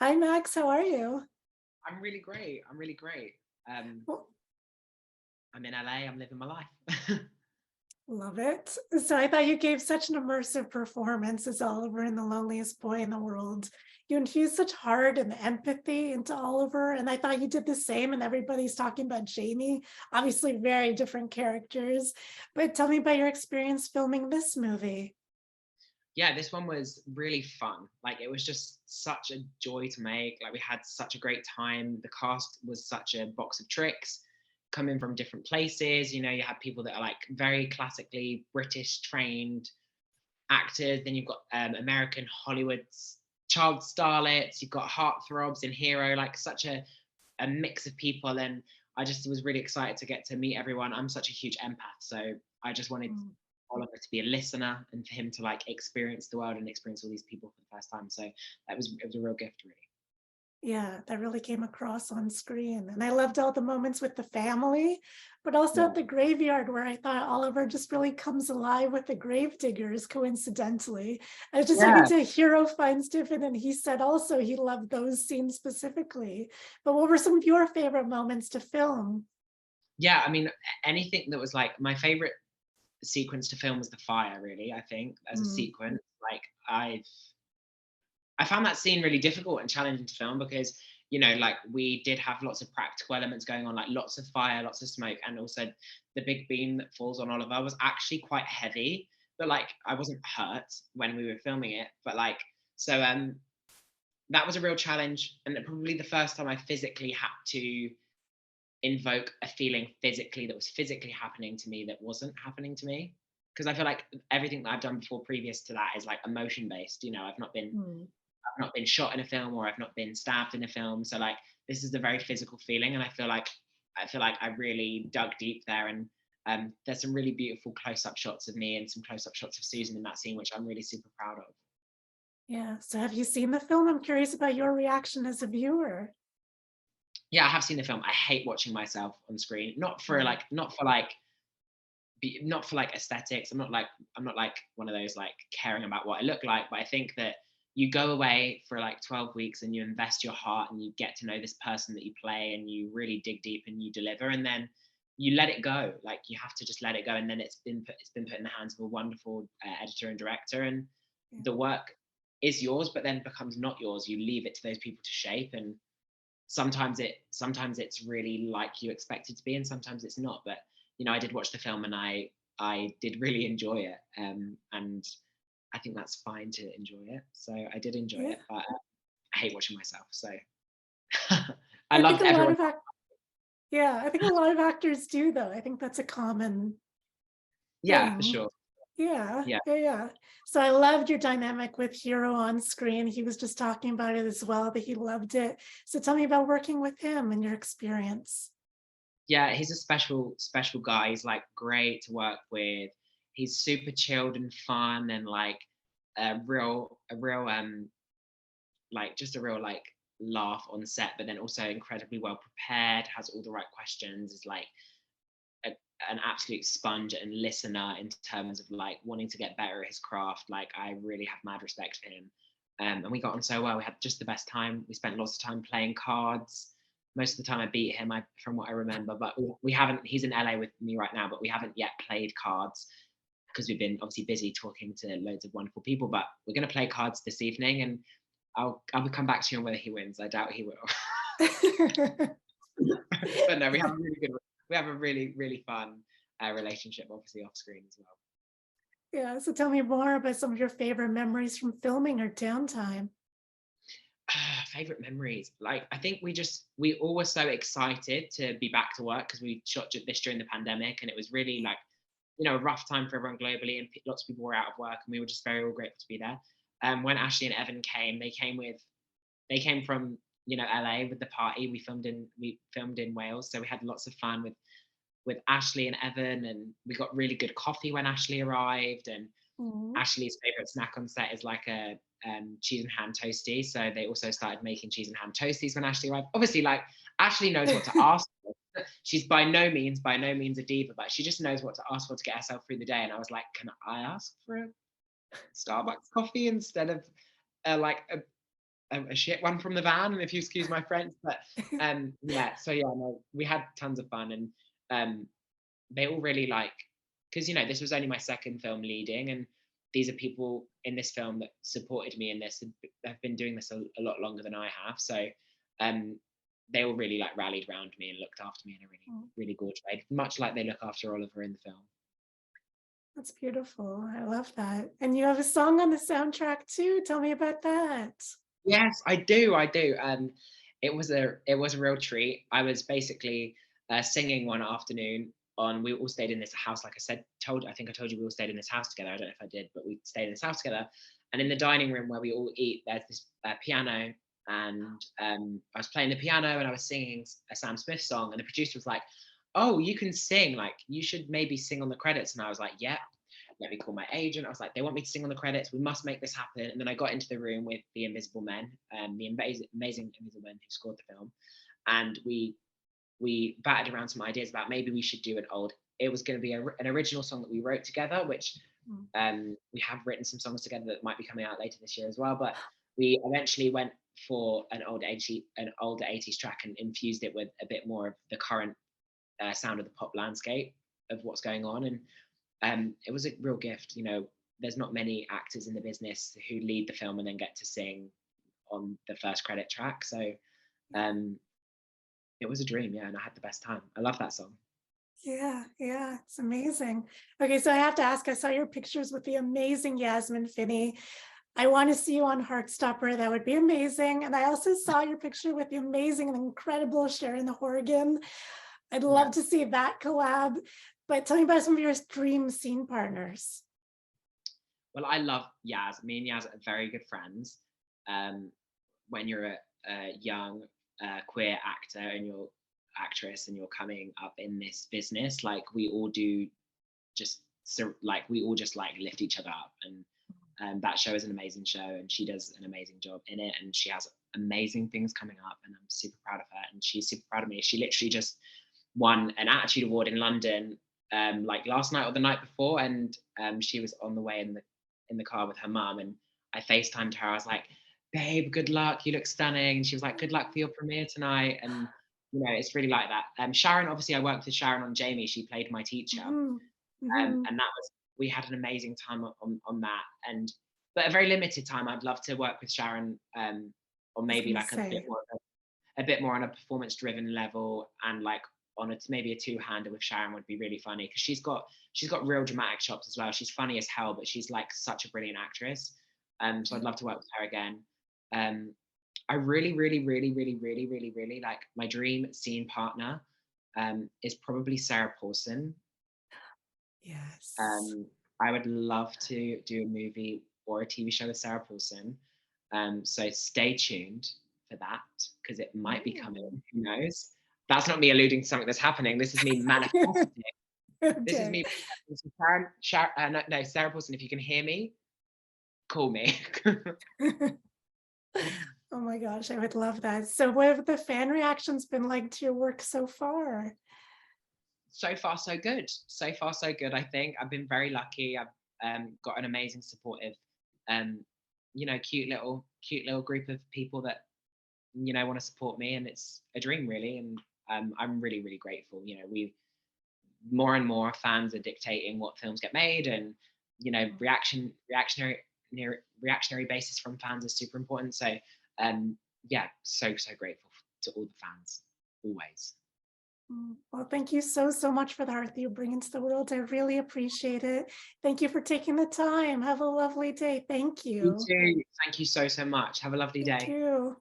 Hi, Max. How are you? I'm really great. I'm really great. Um, Well, I'm in LA. I'm living my life. love it. So I thought you gave such an immersive performance as Oliver in The Loneliest Boy in the World. You infused such heart and empathy into Oliver, and I thought you did the same. And everybody's talking about Jamie. Obviously, very different characters. But tell me about your experience filming this movie. Yeah, this one was really fun. Like, it was just such a joy to make. Like, we had such a great time. The cast was such a box of tricks, coming from different places. You had people that are like very classically British trained actors. Then you've got American Hollywood's child starlets. You've got heartthrobs in Hero. Like, such a mix of people. And I just was really excited to get to meet everyone. I'm such a huge empath, so I just wanted Mm. Oliver to be a listener and for him to like experience the world and experience all these people for the first time. So it was a real gift, really. Yeah, that really came across on screen. And I loved all the moments with the family, but also Yeah, at the graveyard where I thought Oliver just really comes alive with the grave diggers, coincidentally. I was just talking yeah, to Hero Fiennes Tiffin, and he said also he loved those scenes specifically. But what were some of your favorite moments to film? yeah. I mean, anything that was like my favorite sequence to film was the fire. Really, I think as a Mm, sequence, like I found that scene really difficult and challenging to film because, like we did have lots of practical elements going on, like lots of fire, lots of smoke, and also the big beam that falls on Oliver was actually quite heavy. But like I wasn't hurt when we were filming it, but like so that was a real challenge, and probably the first time I physically had to invoke a feeling physically that was physically happening to me that wasn't happening to me. Because I feel like everything that I've done before previous to that is like emotion based. mm. I've not been shot in a film or I've not been stabbed in a film. So like this is a very physical feeling, and I feel like I really dug deep there. And there's some really beautiful close-up shots of me and some close-up shots of Susan in that scene, which I'm really super proud of. Yeah. So have you seen the film? I'm curious about your reaction as a viewer. Yeah, I have seen the film. I hate watching myself on screen. Mm, Not for like aesthetics. I'm not like one of those like caring about what I look like, but I think that you go away for like 12 weeks and you invest your heart and you get to know this person that you play and you really dig deep and you deliver, and then you let it go. Like you have to just let it go, and then it's been put in the hands of a wonderful editor and director, and yeah. the work is yours, but then becomes not yours. You leave it to those people to shape, and sometimes it's really like you expect it to be, and sometimes it's not. But I did watch the film and I did really enjoy it, and I think that's fine to enjoy it. So I did enjoy Yeah. it, but I hate watching myself. So I I think loved a lot everyone. of Yeah, I think a lot of actors do though. I think that's a common Yeah, for thing. sure. Yeah, Yeah. yeah, yeah. So I loved your dynamic with Hero on screen. He was just talking about it as well, that he loved it. So tell me about working with him and your experience. Yeah, he's a special, special guy. He's like great to work with. He's super chilled and fun, and like a real like just a real like laugh on set, but then also incredibly well prepared, has all the right questions, is like a, an absolute sponge and listener in terms of like wanting to get better at his craft. Like I really have mad respect for him. And we got on so well. We had just the best time. We spent lots of time playing cards. Most of the time I beat him, from what I remember, but we haven't. He's in LA with me right now, but we haven't yet played cards because we've been obviously busy talking to loads of wonderful people. But we're going to play cards this evening, and I'll come back to you on whether he wins. I doubt he will. But no, we have a really really fun relationship, obviously off screen as well. Yeah, so tell me more about some of your favorite memories from filming or downtime. Favorite memories, like I think we all were so excited to be back to work because we shot this during the pandemic, and it was really like a rough time for everyone globally, and lots of people were out of work, and we were just very all grateful to be there. When Ashley and Evan came, they came from LA with the party. We filmed in Wales, so we had lots of fun with Ashley and Evan, and we got really good coffee when Ashley arrived. And Mhm. Ashley's favorite snack on set is like a cheese and ham toasty. So they also started making cheese and ham toasties when Ashley arrived. Obviously, like Ashley knows what to ask for. She's by no means a diva, but she just knows what to ask for to get herself through the day. And I was like, can I ask for a Starbucks coffee instead of like a shit one from the van, and if you excuse my French, but yeah, so yeah, no, we had tons of fun, and they all really like, because this was only my second film leading, and these are people in this film that supported me in this, and have been doing this a lot longer than I have. So um, they all really like rallied around me and looked after me in a really, Mm, really gorgeous way, much like they look after Oliver in the film. that's beautiful. I love that. And you have a song on the soundtrack too. Tell me about that. Yes, I do. I do. It was a real treat. I was basically singing one afternoon. We all stayed in this house, like I said. I think I told you we all stayed in this house together. I don't know if I did, but we stayed in this house together. And in the dining room where we all eat, there's this piano, and I was playing the piano and I was singing a Sam Smith song, and the producer was like, "Oh, you can sing. Like, you should maybe sing on the credits." And I was like, "Yeah." Let me call my agent. I was like, they want me to sing on the credits. We must make this happen. And then I got into the room with the Invisible Men, the amazing Invisible Men who scored the film, and we batted around some ideas about maybe we should do an old. It was going to be an original song that we wrote together, which Mm. we have written some songs together that might be coming out later this year as well. But we eventually went for an older 80s track and infused it with a bit more of the current sound of the pop landscape of what's going on. And it was a real gift. There's not many actors in the business who lead the film and then get to sing on the first credit track. So um, it was a dream, yeah, and I had the best time. I love that song. Yeah, yeah, it's amazing. Okay, so I have to ask, I saw your pictures with the amazing Yasmin Finney. I want to see you on Heartstopper. That would be amazing. And I also saw your picture with the amazing and incredible Sharon Horgan. I'd Yeah. love to see that collab. But tell me about some of your dream scene partners. Well, I love Yaz. Me and Yaz are very good friends. Um, when you're a young queer actor and you're actress and you're coming up in this business, like we all do, just so like we all just like lift each other up, and that show is an amazing show, and she does an amazing job in it, and she has amazing things coming up, and I'm super proud of her, and she's super proud of me. She literally just won an Attitude Award in London, like last night or the night before, and she was on the way in the car with her mum, and I FaceTimed her. I was like, "Babe, good luck. You look stunning." And she was like, "Good luck for your premiere tonight." And it's really like that. Sharon, obviously, I worked with Sharon on Jamie. She played my teacher, Mhm, mhm. and that was we had an amazing time on that. And but a very limited time. I'd love to work with Sharon on I was maybe gonna like say, a bit more on a performance driven level, and like on maybe a two-hander with Sharon would be really funny, because she's got real dramatic chops as well. She's funny as hell, but she's like such a brilliant actress. So I'd love to work with her again. Um, I really, really, really, really, really, really, really like my dream scene partner is probably Sarah Paulson. yes. Um, I would love to do a movie or a TV show with Sarah Paulson. So stay tuned for that, because it might be coming. Ooh. Who knows? That's not me alluding to something that's happening. This is me manifesting. This is Okay. me. So no, Sarah Paulson. If you can hear me, call me. Oh my gosh, I would love that. So what have the fan reactions been like to your work so far? So far, so good. So far, so good. I think I've been very lucky. I've got an amazing, supportive, um, cute little group of people that want to support me, and it's a dream, really. And I'm really, really grateful. We more and more fans are dictating what films get made, and reactionary basis from fans is super important. So yeah, so grateful to all the fans always. Well, thank you so, so much for the art that you bring into the world. I really appreciate it. Thank you for taking the time. Have a lovely day. Thank You you. too. Thank you so much. Have a lovely Thank day. you.